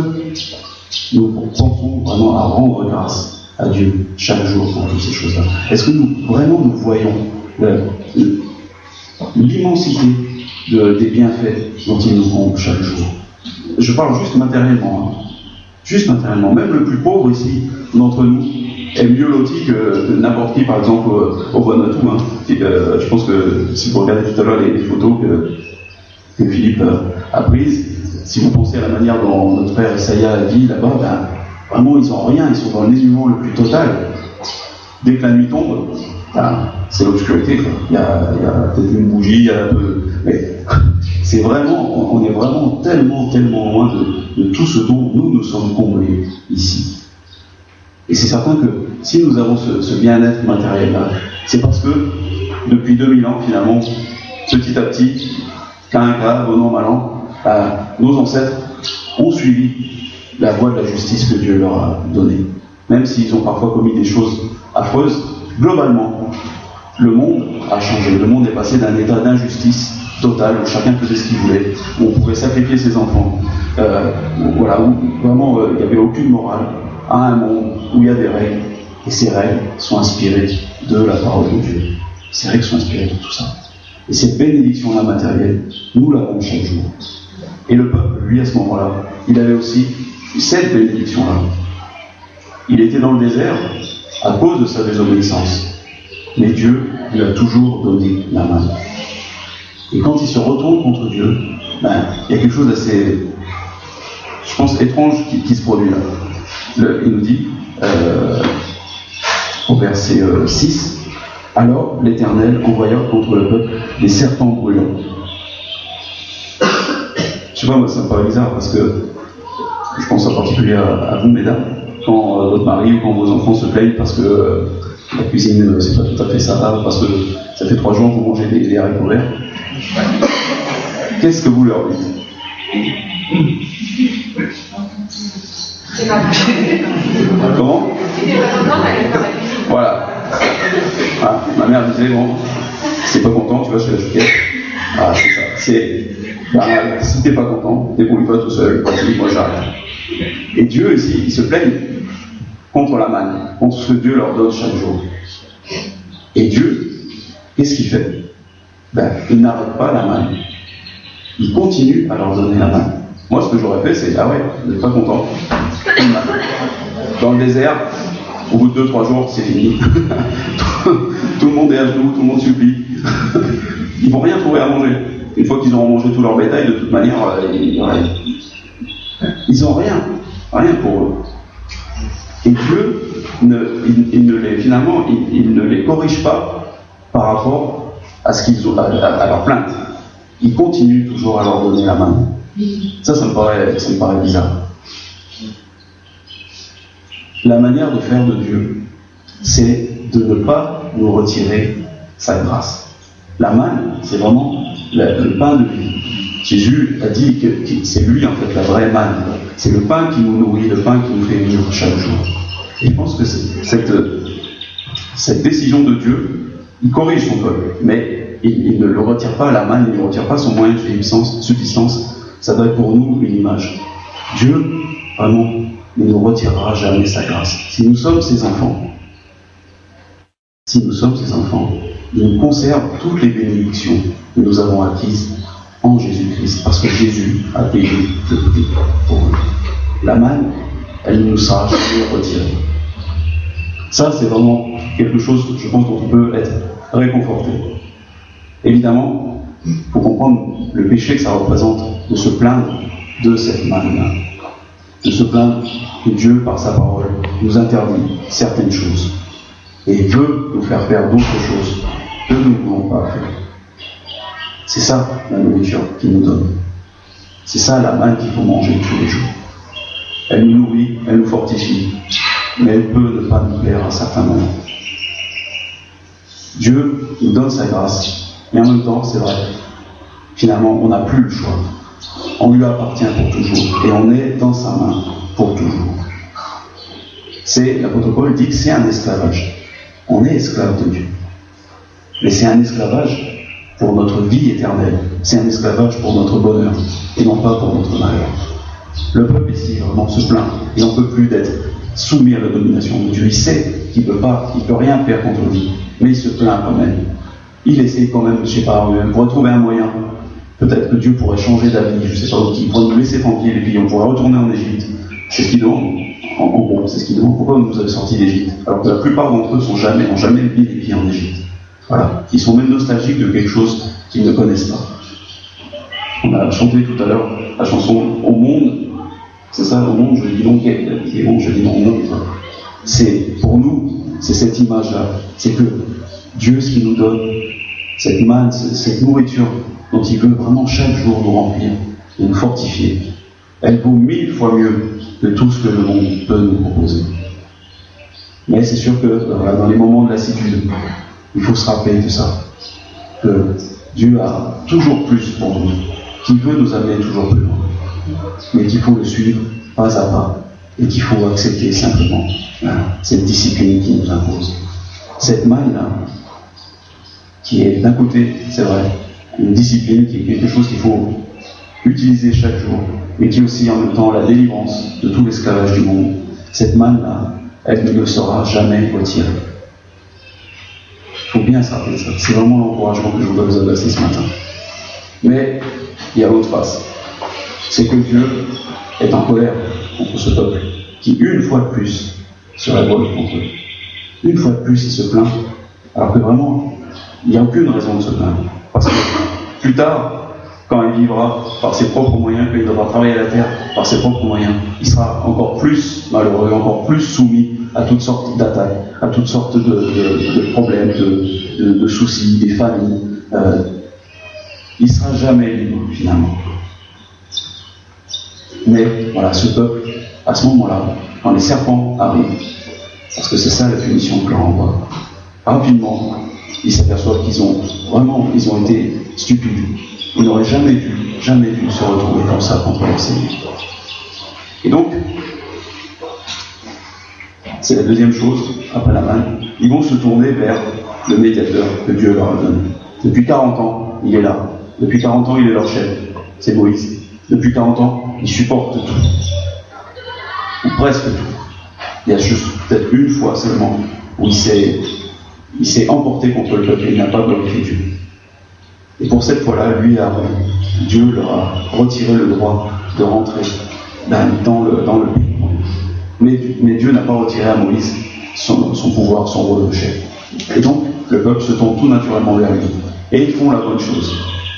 nous pensons vraiment à rendre grâce à Dieu chaque jour pour toutes ces choses-là? Est-ce que nous voyons l'immensité des bienfaits dont il nous comble chaque jour? Je parle juste matériellement. Juste matériellement. Même le plus pauvre ici, d'entre nous, est mieux loti que n'importe qui, par exemple, au Vanuatu. Je pense que si vous regardez tout à l'heure les photos que Philippe a prises, si vous pensez à la manière dont notre frère Isaiah vit là-bas, vraiment ils n'ont rien, ils sont dans le dénuement le plus total. Dès que la nuit tombe, c'est l'obscurité. Il y a peut-être une bougie, il y a un peu... Mais c'est vraiment, on est vraiment tellement loin de tout ce dont nous sommes comblés ici. Et c'est certain que si nous avons ce bien-être matériel-là, c'est parce que depuis 2000 ans, finalement, petit à petit, qu'à un cas, bon an, mal an, nos ancêtres ont suivi la voie de la justice que Dieu leur a donnée. Même s'ils ont parfois commis des choses affreuses, globalement, le monde a changé. Le monde est passé d'un état d'injustice totale, où chacun faisait ce qu'il voulait, où on pouvait sacrifier ses enfants, où vraiment il n'y avait aucune morale, à un monde où il y a des règles, et ces règles sont inspirées de la parole de Dieu. ces règles sont inspirées de tout ça. Et cette bénédiction-là matérielle, nous l'avons chaque jour. Et le peuple, lui, à ce moment-là, il avait aussi cette bénédiction-là. Il était dans le désert à cause de sa désobéissance. Mais Dieu lui a toujours donné la main. Et quand il se retourne contre Dieu, il y a quelque chose d'assez, je pense, étrange qui se produit là. Il nous dit, au verset 6, « Alors l'Éternel envoya contre le peuple des serpents brûlants. » Je sais pas, moi ça me paraît bizarre parce que je pense en particulier à vous, mesdames, quand votre mari ou quand vos enfants se plaignent parce que la cuisine c'est pas tout à fait ça, parce que ça fait 3 jours que vous mangez des haricots verts. Qu'est-ce que vous leur dites? Comment? Voilà. Ah, ma mère disait, bon, si t'es pas content, tu vas chez la chouquette. Ah, c'est ça. Si t'es pas content, débrouille-toi tout seul, moi j'arrête. Et Dieu ici, il se plaigne contre la manne, contre ce que Dieu leur donne chaque jour. Et Dieu, qu'est-ce qu'il fait? Il n'arrête pas la manne. Il continue à leur donner la manne. Moi, ce que j'aurais fait, c'est, ah ouais, vous n'êtes pas content. Dans le désert, au bout de 2-3 jours, c'est fini. Tout le monde est à genoux, tout le monde supplie. Ils ne vont rien trouver à manger. Une fois qu'ils auront mangé tout leur bétail, de toute manière, ils n'ont rien pour eux. Et Dieu, finalement, il ne les corrige pas par rapport à ce qu'ils ont, à leur plainte. Il continue toujours à leur donner la main. Ça me paraît bizarre. La manière de faire de Dieu, c'est de ne pas nous retirer sa grâce. La manne, c'est vraiment le pain de vie. Jésus a dit que c'est lui en fait la vraie manne. C'est le pain qui nous nourrit, le pain qui nous fait vivre chaque jour. Et je pense que cette décision de Dieu, il corrige son peuple, mais il ne le retire pas, la manne, il ne retire pas son moyen de subsistance. Ça doit être pour nous une image. Dieu, vraiment, ne nous retirera jamais sa grâce. Si nous sommes ses enfants, il nous conserve toutes les bénédictions que nous avons acquises en Jésus-Christ, parce que Jésus a payé le prix pour nous. La manne, elle ne nous sera jamais retirée. Ça, c'est vraiment quelque chose, je pense, dont on peut être réconforté. Évidemment, il faut comprendre le péché que ça représente de se plaindre de cette manne-là, de se plaindre que Dieu, par sa parole, nous interdit certaines choses et veut nous faire faire d'autres choses que nous ne voulons pas faire. C'est ça la nourriture qu'il nous donne. C'est ça la manne qu'il faut manger tous les jours. Elle nous nourrit, elle nous fortifie, mais elle peut ne pas nous plaire à certains moments. Dieu nous donne sa grâce, mais en même temps, c'est vrai, finalement, on n'a plus le choix. On lui appartient pour toujours, et on est dans sa main pour toujours. L'apôtre Paul dit que c'est un esclavage. On est esclave de Dieu. Mais c'est un esclavage pour notre vie éternelle. C'est un esclavage pour notre bonheur, et non pas pour notre malheur. Le peuple ici, vraiment, se plaint. Il n'en peut plus d'être soumis à la domination de Dieu. Il sait qu'il ne peut rien faire contre lui, mais il se plaint quand même. Il essaie quand même, je ne sais pas, pour trouver un moyen. Peut-être que Dieu pourrait changer d'avis, je ne sais pas, qu'il pourrait nous laisser tranquille, et puis on pourrait retourner en Égypte. C'est ce qu'il demande. En gros, c'est ce qu'il demande. Pourquoi vous nous avez sortis d'Égypte? Alors que la plupart d'entre eux n'ont jamais mis les pieds en Égypte. Voilà. Ils sont même nostalgiques de quelque chose qu'ils ne connaissent pas. On a chanté tout à l'heure la chanson « Au monde ». C'est ça, au monde, je dis non, et bon, je dis non, non. C'est, pour nous, c'est cette image-là. C'est que Dieu, ce qu'il nous donne, cette manne, cette nourriture dont il veut vraiment chaque jour nous remplir et nous fortifier, elle vaut 1000 fois mieux que tout ce que le monde peut nous proposer. Mais c'est sûr que dans les moments de lassitude, il faut se rappeler de ça. Que Dieu a toujours plus pour nous, qu'il veut nous amener toujours plus loin. Mais qu'il faut le suivre pas à pas et qu'il faut accepter simplement cette discipline qui nous impose. Cette manne-là, qui est d'un côté, c'est vrai, une discipline qui est quelque chose qu'il faut utiliser chaque jour, mais qui est aussi en même temps la délivrance de tout l'esclavage du monde. Cette manne-là, elle ne le sera jamais retirée. faut bien se rappeler ça. C'est vraiment l'encouragement que je voudrais vous adresser ce matin. Mais il y a l'autre face. C'est que Dieu est en colère contre ce peuple qui, une fois de plus, se révolte contre eux. Une fois de plus, il se plaint, alors que vraiment, il n'y a aucune raison de se plaindre. Parce que plus tard, quand il vivra par ses propres moyens, quand il devra travailler la terre par ses propres moyens, il sera encore plus malheureux, encore plus soumis à toutes sortes d'attaques, à toutes sortes de problèmes, de soucis, des familles. Il ne sera jamais libre, finalement. Mais voilà, ce peuple, à ce moment-là, quand les serpents arrivent, parce que c'est ça la punition que leur envoie, rapidement, ils s'aperçoivent qu'ils ont été stupides. Ils n'auraient jamais dû se retrouver comme ça contre leur Seigneur. Et donc, c'est la deuxième chose, après la manne, ils vont se tourner vers le médiateur que Dieu leur a donné. Depuis 40 ans, il est là. Depuis 40 ans, il est leur chef. C'est Moïse. Depuis 40 ans, il supporte tout. Ou presque tout. Il y a juste peut-être une fois seulement où il s'est emporté contre le peuple et il n'a pas glorifié Dieu. Et pour cette fois-là, lui et Aaron, Dieu leur a retiré le droit de rentrer dans le pays. Mais Dieu n'a pas retiré à Moïse son pouvoir, son rôle de chef. Et donc, le peuple se tourne tout naturellement vers lui. Et ils font la bonne chose.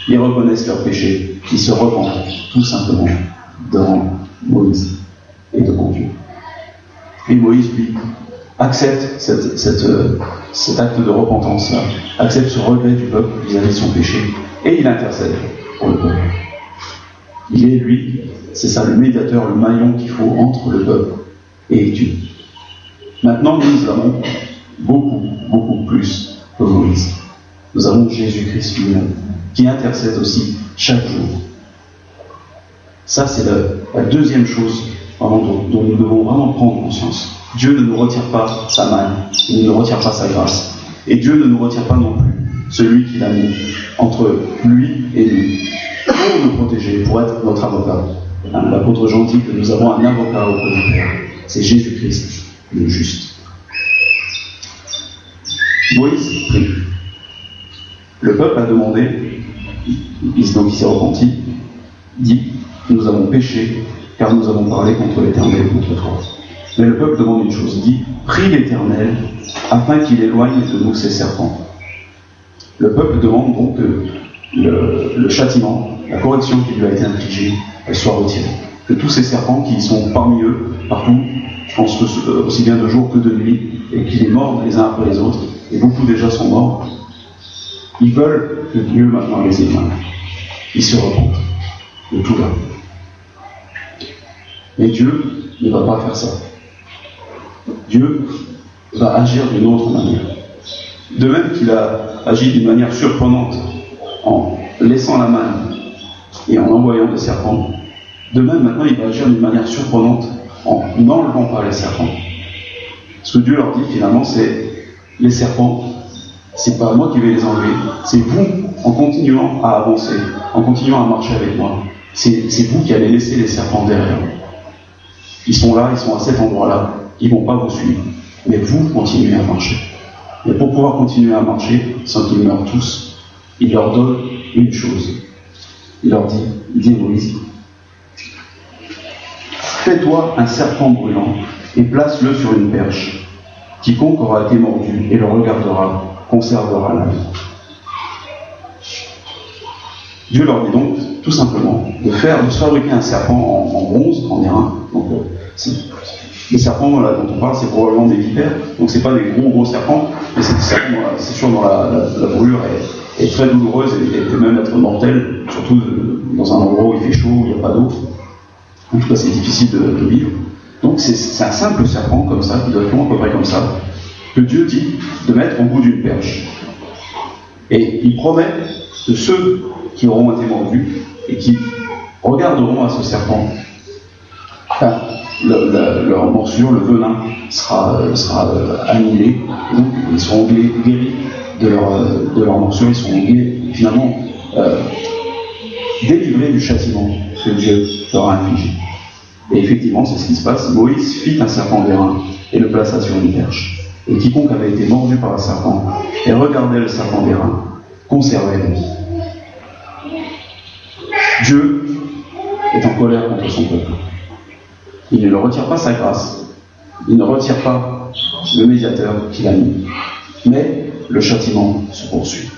Ils reconnaissent leur péché. Ils se repentent tout simplement devant Moïse et devant Dieu. Et Moïse, lui, accepte cet acte de repentance-là, accepte ce regret du peuple vis-à-vis de son péché, et il intercède pour le peuple. Il est, lui, c'est ça, le médiateur, le maillon qu'il faut entre le peuple et Dieu. Maintenant, nous avons beaucoup plus que Moïse. Nous avons Jésus-Christ lui-même, qui intercède aussi chaque jour. Ça, c'est la deuxième chose dont nous devons vraiment prendre conscience. Dieu ne nous retire pas sa main, il ne nous retire pas sa grâce. Et Dieu ne nous retire pas non plus celui qu'il a mis entre lui et nous, pour nous protéger, pour être notre avocat. L'apôtre Jean dit que nous avons un avocat auprès du Père. C'est Jésus-Christ, le juste. Moïse prie. Le peuple a demandé, donc il s'est repenti, dit, nous avons péché, car nous avons parlé contre l'Éternel et contre toi. Mais le peuple demande une chose, il dit, prie l'Éternel afin qu'il éloigne de nous ces serpents. Le peuple demande donc que le châtiment, la correction qui lui a été infligée, elle soit retirée. Que tous ces serpents qui sont parmi eux, partout, je pense que aussi bien de jour que de nuit, et qui les mordent les uns après les autres, et beaucoup déjà sont morts, ils veulent que Dieu maintenant les éloigne. Ils se repentent de tout là. Mais Dieu ne va pas faire ça. Dieu va agir d'une autre manière. De même qu'il a agi d'une manière surprenante en laissant la manne et en envoyant des serpents, de même maintenant il va agir d'une manière surprenante en n'enlevant pas les serpents. Ce que Dieu leur dit finalement, c'est les serpents, c'est pas moi qui vais les enlever, c'est vous, en continuant à avancer, en continuant à marcher avec moi, c'est vous qui allez laisser les serpents derrière. Ils sont là, ils sont à cet endroit-là, ils ne vont pas vous suivre. Mais vous continuez à marcher. Et pour pouvoir continuer à marcher, sans qu'ils meurent tous, il leur donne une chose. Il leur dit à Moïse, fais-toi un serpent brûlant et place-le sur une perche. Quiconque aura été mordu et le regardera, conservera la vie. Dieu leur dit donc, tout simplement, de se fabriquer un serpent en bronze, en airain. Donc, les serpents là, dont on parle, c'est probablement des vipères, donc c'est pas des gros serpents, mais c'est sûr dont la brûlure est très douloureuse et peut même être mortelle, surtout dans un endroit où il fait chaud, où il n'y a pas d'eau. En tout cas, c'est difficile de vivre. Donc c'est un simple serpent comme ça, qui doit être long à peu près comme ça, que Dieu dit de mettre au bout d'une perche. Et il promet que ceux qui auront été mordus et qui regarderont à ce serpent, leur morsure, le venin sera annihilé, donc ils seront guéris de leur morsure, ils seront finalement délivrés du châtiment que Dieu leur a infligé. Et effectivement, c'est ce qui se passe. Moïse fit un serpent d'airain et le plaça sur une perche. Et quiconque avait été mordu par un serpent et regardait le serpent d'airain conservait la vie. Dieu est en colère contre son peuple. Il ne leur retire pas sa grâce, il ne retire pas le médiateur qu'il a mis, mais le châtiment se poursuit.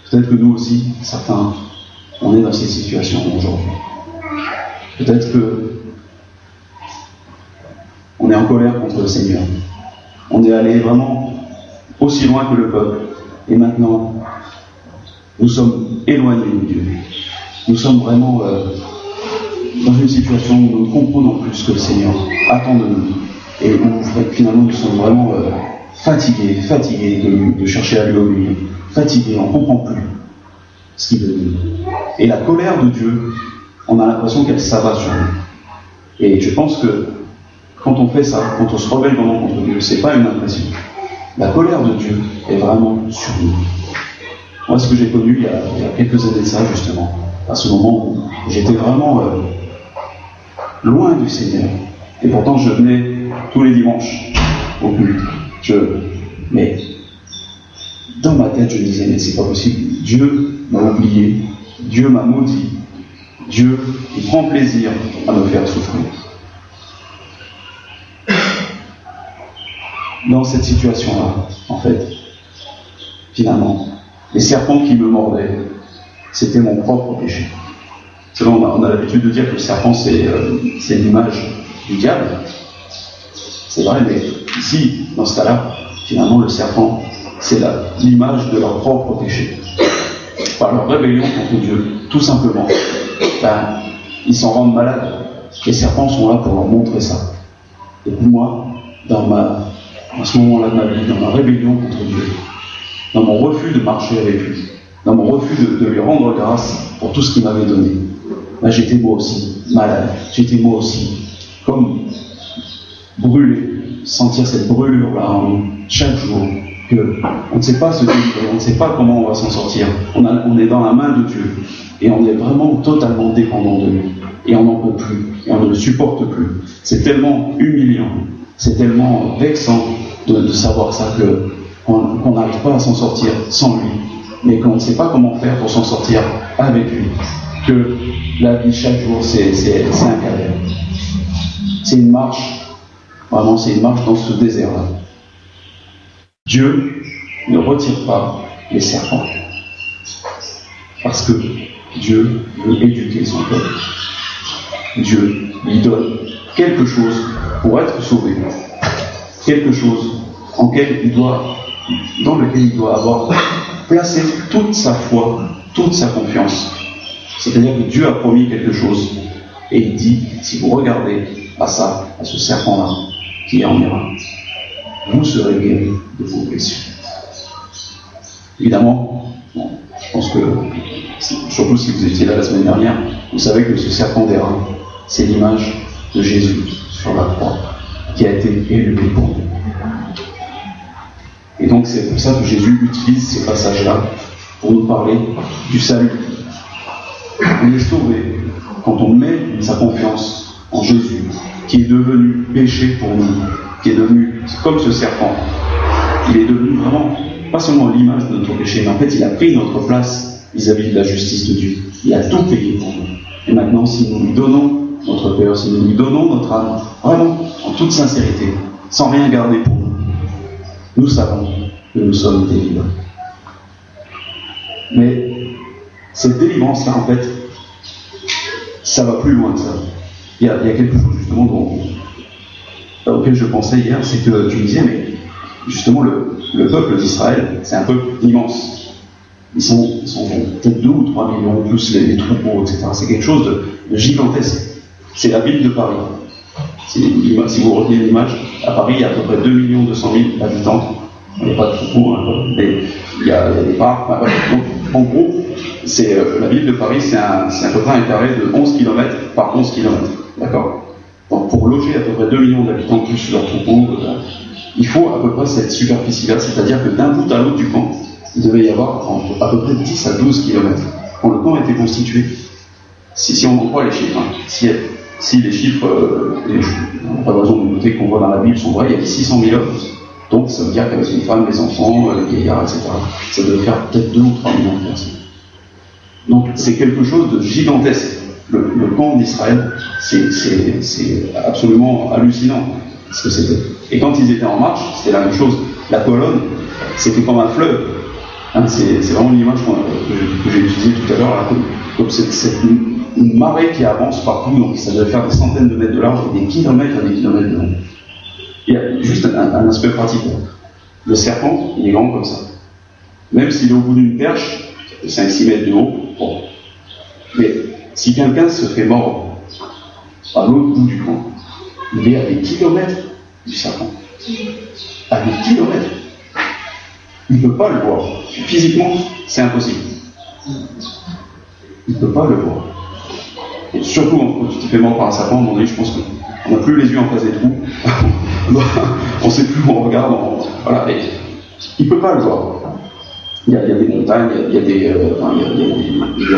Peut-être que nous aussi, certains, on est dans cette situation aujourd'hui. Peut-être que on est en colère contre le Seigneur. On est allé vraiment aussi loin que le peuple. Et maintenant, nous sommes éloignés de Dieu. Nous sommes vraiment dans une situation où nous ne comprenons plus ce que le Seigneur attend de nous. Et où finalement nous sommes vraiment fatigués de chercher à lui obéir. Fatigués, on ne comprend plus ce qu'il veut dire. Et la colère de Dieu, on a l'impression qu'elle s'abat sur nous. Et je pense que quand on fait ça, quand on se rebelle vraiment contre Dieu, c'est pas une impression. La colère de Dieu est vraiment sur nous. Moi, ce que j'ai connu il y a quelques années de ça, justement, à ce moment où j'étais vraiment loin du Seigneur. Et pourtant, je venais tous les dimanches au culte. Mais dans ma tête, je me disais, mais c'est pas possible. Dieu m'a oublié, Dieu m'a maudit, Dieu, il prend plaisir à me faire souffrir. Dans cette situation-là, en fait, finalement, les serpents qui me mordaient, c'était mon propre péché. C'est vrai, on a l'habitude de dire que le serpent, c'est l'image du diable. C'est vrai, mais ici, dans ce cas-là, finalement, le serpent, c'est l'image de leur propre péché. Par leur rébellion contre Dieu, tout simplement. Ils s'en rendent malades. Les serpents sont là pour leur montrer ça. Et pour moi, à ce moment-là de ma vie, dans ma rébellion contre Dieu, dans mon refus de marcher avec lui, dans mon refus de lui rendre grâce pour tout ce qu'il m'avait donné, j'étais moi aussi malade, j'étais moi aussi comme brûlé, sentir cette brûlure-là en nous, chaque jour, qu'on ne sait pas se délivrer, on ne sait pas comment on va s'en sortir, on est dans la main de Dieu, et on est vraiment totalement dépendant de lui, et on n'en peut plus, et on ne le supporte plus. C'est tellement humiliant, c'est tellement vexant de savoir ça qu'on n'arrive pas à s'en sortir sans lui, mais qu'on ne sait pas comment faire pour s'en sortir avec lui. Que la vie chaque jour, c'est un calvaire. C'est une marche, vraiment c'est une marche dans ce désert-là. Dieu ne retire pas les serpents, parce que Dieu veut éduquer son peuple. Dieu lui donne quelque chose pour être sauvé, quelque chose dans lequel il doit avoir placé toute sa foi, toute sa confiance. C'est-à-dire que Dieu a promis quelque chose, et il dit, si vous regardez à ce serpent-là, qui est en miracle, vous serez guéris de vos blessures. Évidemment, je pense que, surtout si vous étiez là la semaine dernière, vous savez que ce serpent d'airain, c'est l'image de Jésus sur la croix, qui a été élevé pour nous. Et donc c'est pour ça que Jésus utilise ces passages-là pour nous parler du salut. On est sauvé quand on met sa confiance en Jésus, qui est devenu péché pour nous, qui est devenu comme ce serpent. Il est devenu vraiment, pas seulement l'image de notre péché, mais en fait il a pris notre place vis-à-vis de la justice de Dieu. Il a tout payé pour nous. Et maintenant, si nous lui donnons notre cœur, si nous lui donnons notre âme, vraiment, en toute sincérité, sans rien garder pour nous, nous savons que nous sommes délivrés. Mais cette délivrance-là, en fait, ça va plus loin que ça. Il y a quelque chose, justement, auquel je pensais hier, c'est que tu me disais, mais justement, le peuple d'Israël, c'est un peuple immense. Ils sont peut-être 2 ou 3 millions, plus les troupeaux, etc. C'est quelque chose de gigantesque. C'est la ville de Paris. Si vous retenez l'image, à Paris, il y a à peu près 2 200 000 habitants. Il n'y a pas de troupeaux, mais il y a des parcs. Donc, en gros, la ville de Paris, c'est à peu près un carré de 11 km par 11 km. D'accord ? Donc, pour loger à peu près 2 millions d'habitants, plus leurs troupeaux, il faut à peu près cette superficie-là, c'est-à-dire que d'un bout à l'autre du camp, il devait y avoir à peu près 10 à 12 km. Quand le camp était constitué, si on en croit les chiffres, si si les chiffres, on n'a pas besoin de noter qu'on voit dans la Bible sont vrais, il y a 600 000 hommes. Donc ça veut dire qu'avec une femme, les enfants, les vieillards, etc., ça doit faire peut-être 2 ou 3 millions de personnes. Donc c'est quelque chose de gigantesque. Le camp d'Israël, c'est absolument hallucinant ce que c'était. Et quand ils étaient en marche, c'était la même chose. La colonne, c'était comme un fleuve. Hein, c'est vraiment l'image que j'ai utilisée tout à l'heure. Comme c'est une marée qui avance partout, donc ça doit faire des centaines de mètres de large et des kilomètres et des kilomètres de long. Il y a juste un aspect pratique. Le serpent, il est grand comme ça. Même s'il est au bout d'une perche, 5-6 mètres de haut, bon. Mais si quelqu'un se fait mordre à l'autre bout du camp, il est à des kilomètres du serpent. À des kilomètres. Il ne peut pas le voir. Physiquement, c'est impossible. Il ne peut pas le voir. Et surtout, quand tu te fais mordre par un serpent, à un moment donné, je pense qu'on n'a plus les yeux en face des trous. On ne sait plus où on regarde. Voilà. Et il ne peut pas le voir. Il y a des montagnes, il y a des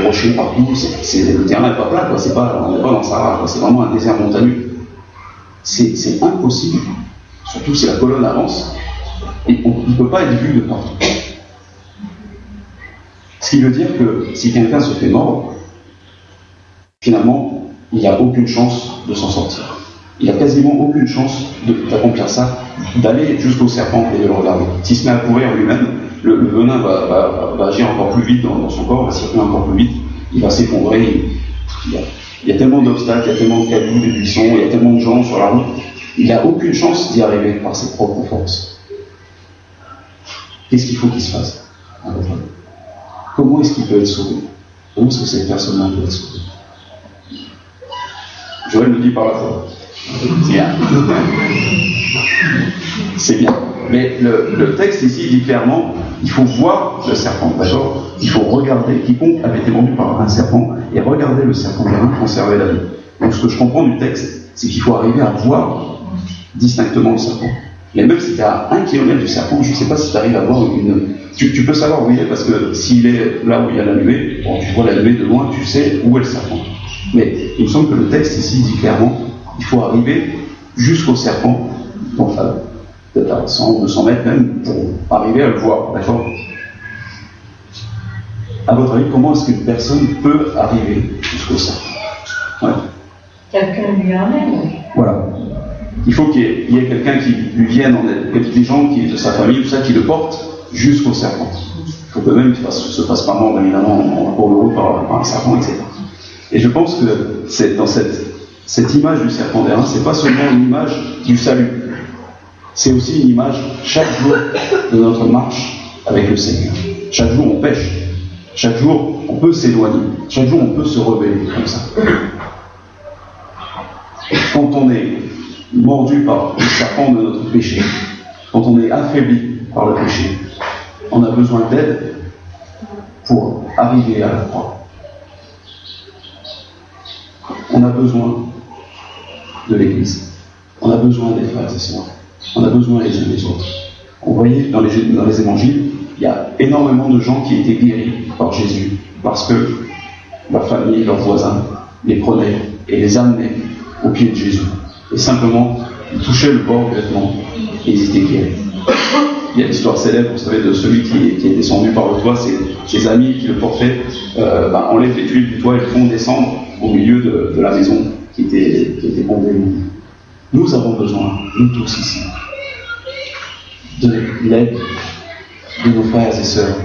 rochers partout. Le terrain n'est pas plat, quoi. On n'est pas dans le Sahara, quoi. C'est vraiment un désert montagneux. C'est impossible, surtout si la colonne avance, et il ne peut pas être vu de partout. Ce qui veut dire que si quelqu'un se fait mordre, finalement, il n'y a aucune chance de s'en sortir. Il n'a quasiment aucune chance d'accomplir ça, d'aller jusqu'au serpent et de le regarder. S'il se met à courir lui-même, le venin va agir encore plus vite dans son corps, va circuler encore plus vite, il va s'effondrer. Il y a tellement d'obstacles, il y a tellement de cailloux, de buissons, il y a tellement de gens sur la route, il n'a aucune chance d'y arriver par ses propres forces. Qu'est-ce qu'il faut qu'il se fasse à votre avis? Comment est-ce qu'il peut être sauvé? Comment est-ce que cette personne-là peut être sauvée? Joël nous dit par la foi. C'est bien. C'est bien. Mais le texte ici dit clairement, il faut voir le serpent, d'accord? Il faut regarder, quiconque avait été mordu par un serpent, et regarder le serpent d'airain conserver la vie. Donc ce que je comprends du texte, c'est qu'il faut arriver à voir distinctement le serpent. Mais même si tu es à 1 km du serpent, je ne sais pas si tu arrives à voir une... Tu peux savoir où il est, parce que s'il est là où il y a la nuée, bon, tu vois la nuée de loin, tu sais où est le serpent. Mais il me semble que le texte ici dit clairement, il faut arriver jusqu'au serpent, enfin, peut-être à 100, 200 mètres même, pour arriver à le voir, d'accord? À votre avis, comment est-ce qu'une personne peut arriver jusqu'au serpent? Ouais. Quelqu'un lui emmène. Voilà. Il faut qu'il y ait quelqu'un qui lui vienne en aide, des gens de sa famille, tout ça, qui le porte jusqu'au serpent. Il faut que même il se passe pas mort, évidemment, en cours de route par un serpent, etc. Et je pense que c'est dans cette image du serpent d'airain, c'est pas seulement une image du salut, c'est aussi une image chaque jour de notre marche avec le Seigneur. Chaque jour on pêche, chaque jour on peut s'éloigner, chaque jour on peut se rebeller comme ça. Quand on est mordu par le serpent de notre péché, quand on est affaibli par le péché, on a besoin d'aide pour arriver à la croix. On a besoin de l'Église. On a besoin des frères et sœurs. On a besoin les uns des autres. Vous voyez, dans les évangiles, il y a énormément de gens qui étaient guéris par Jésus, parce que leur famille, leurs voisins, les prenaient et les amenaient au pied de Jésus. Et simplement, ils touchaient le bord du vêtement et ils étaient guéris. Il y a l'histoire célèbre, vous savez, de celui qui est descendu par le toit, c'est ses amis qui le portaient, enlèvent les tuiles du toit et le font descendre au milieu de la maison qui était condamnée. Nous avons besoin, nous tous ici, de l'aide de nos frères et sœurs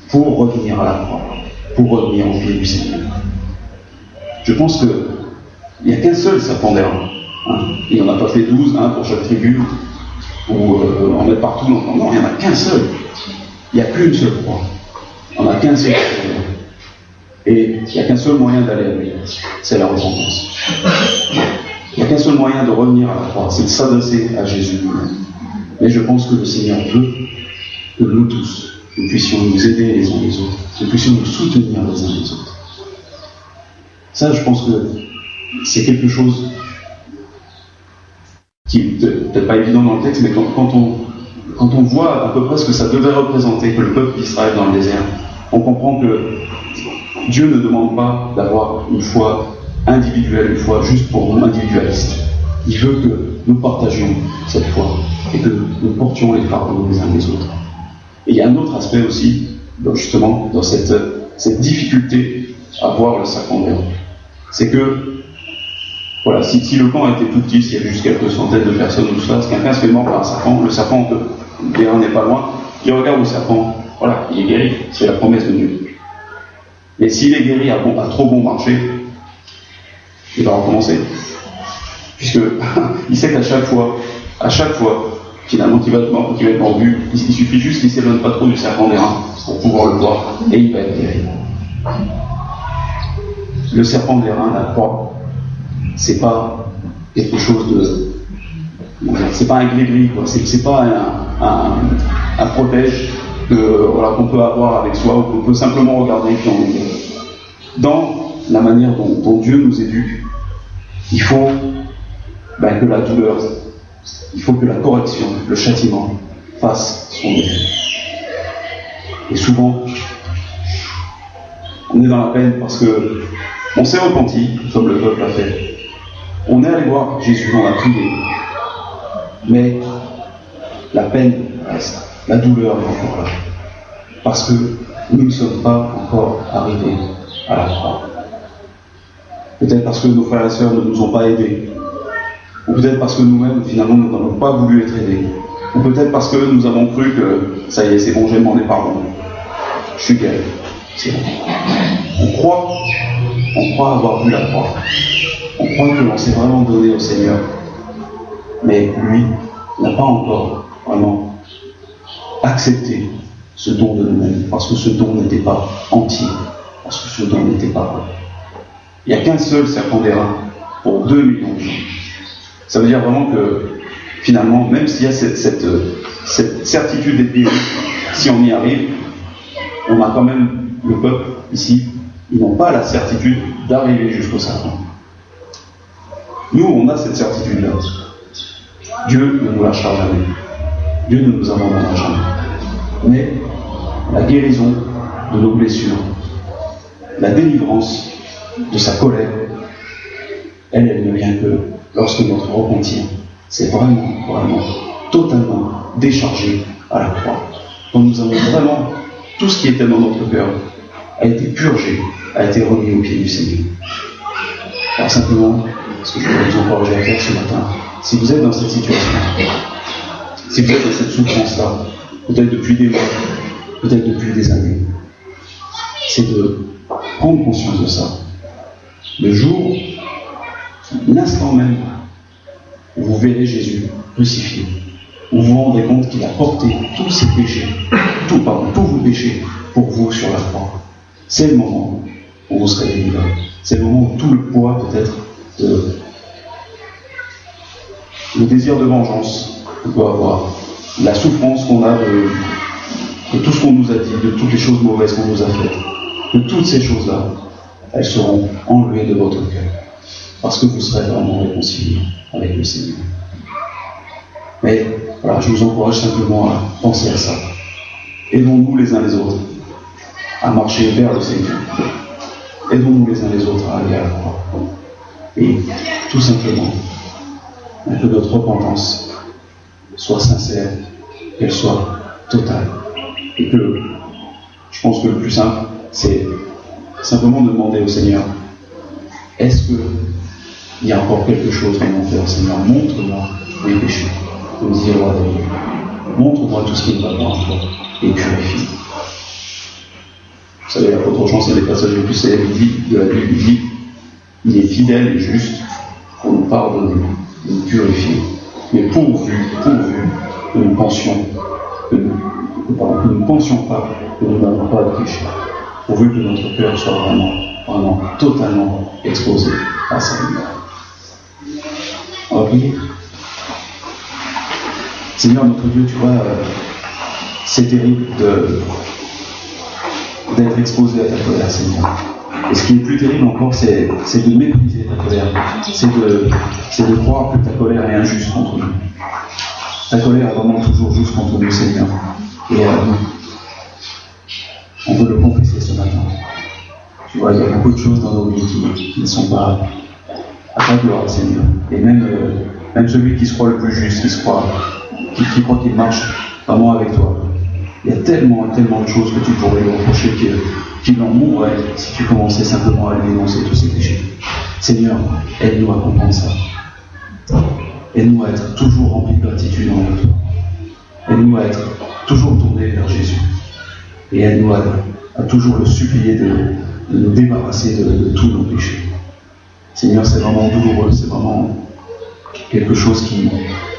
pour revenir à la croix, pour revenir au pied du Seigneur. Je pense qu'il n'y a qu'un seul serpent d'airain. Il n'en a pas fait 12, un pour chaque tribu, ou en mettre partout. Non, il n'y en a qu'un seul. Il n'y a qu'une seule croix. On n'a qu'un seul Seigneur. Et il n'y a qu'un seul moyen d'aller à lui, c'est la repentance. Il n'y a qu'un seul moyen de revenir à la croix, c'est de s'adresser à Jésus lui-même. Mais je pense que le Seigneur veut que nous tous, nous puissions nous aider les uns les autres, nous puissions nous soutenir les uns les autres. Ça, je pense que c'est quelque chose qui n'est peut-être pas évident dans le texte, mais quand on voit à peu près ce que ça devait représenter, que le peuple d'Israël dans le désert, on comprend que Dieu ne demande pas d'avoir une foi individuelle, une foi juste pour nous, individualiste. Il veut que nous partagions cette foi et que nous portions les fardeaux les uns les autres. Et il y a un autre aspect aussi, donc justement, dans cette difficulté à voir le sacrement d'airain. C'est que, voilà, si le camp était tout petit, s'il y avait juste quelques centaines de personnes ou tout ça, si quelqu'un se fait mort par un serpent, le serpent, d'airain n'est pas loin, il regarde le serpent, voilà, il est guéri, c'est la promesse de Dieu. Mais s'il est guéri à trop bon marché, il va recommencer. Puisqu'il sait qu'à chaque fois, finalement, qu'il va être mordu, il suffit juste qu'il ne s'éloigne pas trop du serpent d'airain pour pouvoir le voir, et il va être guéri. Le serpent d'airain n'a pas, c'est pas quelque chose de, c'est pas un gris-gris, quoi. C'est pas un protège qu'on peut avoir avec soi ou qu'on peut simplement regarder quand on est. Dans la manière dont Dieu nous éduque, il faut que la douleur, il faut que la correction, le châtiment fasse son effet. Et souvent, on est dans la peine parce que on s'est repenti, comme le peuple l'a fait. On est allé voir Jésus, on a prié. Mais la peine reste, la douleur est encore là. Parce que nous ne sommes pas encore arrivés à la croix. Peut-être parce que nos frères et sœurs ne nous ont pas aidés. Ou peut-être parce que nous-mêmes, finalement, nous n'avons pas voulu être aidés. Ou peut-être parce que nous avons cru que ça y est, c'est bon, j'ai demandé pardon. Je suis guéri. C'est bon. On croit avoir vu la croix. On croit que l'on s'est vraiment donné au Seigneur. Mais lui n'a pas encore vraiment accepté ce don de nous-mêmes, parce que ce don n'était pas entier, parce que ce don n'était pas vrai. Il n'y a qu'un seul serpent d'airain pour 2 millions de gens. Ça veut dire vraiment que, finalement, même s'il y a cette certitude d'être guéri, si on y arrive, on a quand même, le peuple ici, ils n'ont pas la certitude d'arriver jusqu'au serpent. Nous, on a cette certitude-là. Dieu ne nous lâchera jamais. Dieu ne nous abandonnera jamais. Mais la guérison de nos blessures, la délivrance de sa colère, elle ne vient que lorsque notre repentir s'est vraiment, totalement déchargé à la croix. Quand nous avons vraiment, tout ce qui était dans notre cœur a été purgé, a été remis au pied du Seigneur. Alors simplement, ce que je voudrais vous encourager à faire ce matin, si vous êtes dans cette situation, si vous êtes dans cette souffrance-là, peut-être depuis des mois, peut-être depuis des années, c'est de prendre conscience de ça. Le jour, l'instant même, où vous verrez Jésus crucifié, où vous vous rendrez compte qu'il a porté tous ses péchés, tous vos péchés pour vous sur la croix. C'est le moment où vous serez délivré. C'est le moment où tout le poids, peut-être, le désir de vengeance qu'on peut avoir, la souffrance qu'on a de tout ce qu'on nous a dit, de toutes les choses mauvaises qu'on nous a faites, de toutes ces choses-là, elles seront enlevées de votre cœur. Parce que vous serez vraiment réconciliés avec le Seigneur. Mais voilà, je vous encourage simplement à penser à ça. Aidons-nous les uns les autres à marcher vers le Seigneur. Aidons-nous les uns les autres à aller à la croix. Et tout simplement, que notre repentance soit sincère, qu'elle soit totale. Et que, je pense que le plus simple, c'est simplement de demander au Seigneur, est-ce qu'il y a encore quelque chose dans mon cœur, Seigneur, montre-moi mes péchés. Comme disait le roi David, montre-moi tout ce qui ne va pas en toi et purifie. Vous savez, l'apôtre Jean, c'est les passages les plus célèbres de la Bible, il dit, il est fidèle et juste pour nous pardonner, nous purifier, mais pourvu que nous pensions pas que nous n'avons pas de péché, pourvu que notre cœur soit vraiment, totalement exposé à sa lumière. On va prier. Seigneur notre Dieu, tu vois, c'est terrible d'être exposé à ta colère, Seigneur. Et ce qui est plus terrible encore, c'est de mépriser ta colère. C'est de croire que ta colère est injuste contre nous. Ta colère est vraiment toujours juste contre nous, Seigneur. Et on veut le confesser ce matin. Tu vois, il y a beaucoup de choses dans nos vies qui ne sont pas à ta gloire, Seigneur. Et même celui qui se croit le plus juste, qui croit qu'il marche vraiment avec toi. Il y a tellement de choses que tu pourrais lui reprocher qu'il en mourrait si tu commençais simplement à lui énoncer tous ses péchés. Seigneur, aide-nous à comprendre ça. Aide-nous à être toujours remplis de gratitude envers toi. Aide-nous à être toujours tournés vers Jésus. Et aide-nous à toujours le supplier de nous débarrasser de tous nos péchés. Seigneur, c'est vraiment douloureux, c'est vraiment quelque chose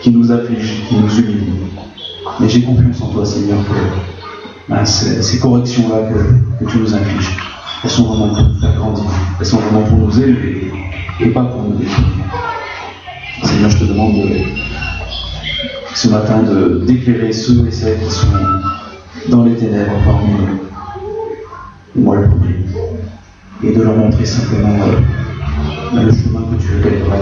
qui nous afflige, qui nous humilie. Mais j'ai confiance en toi, Seigneur, que ces corrections-là que tu nous infliges, elles sont vraiment pour nous faire grandir, elles sont vraiment pour nous élever et pas pour nous détruire. Seigneur, je te demande ce matin d'éclairer ceux et celles qui sont dans les ténèbres parmi nous, et moi le premier, et de leur montrer simplement le chemin que tu veux qu'elles prennent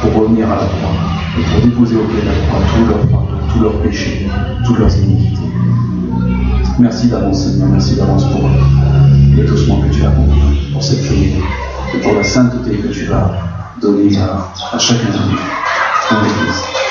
pour revenir à la croix et pour déposer au pied de la croix tous leurs fardeaux, tous leurs péchés, toutes leurs iniquités. Merci d'avance, Seigneur, merci d'avance pour les doucements que tu as conduits, pour cette journée, et pour la sainteté que tu vas donner à chacun de nous, en Église.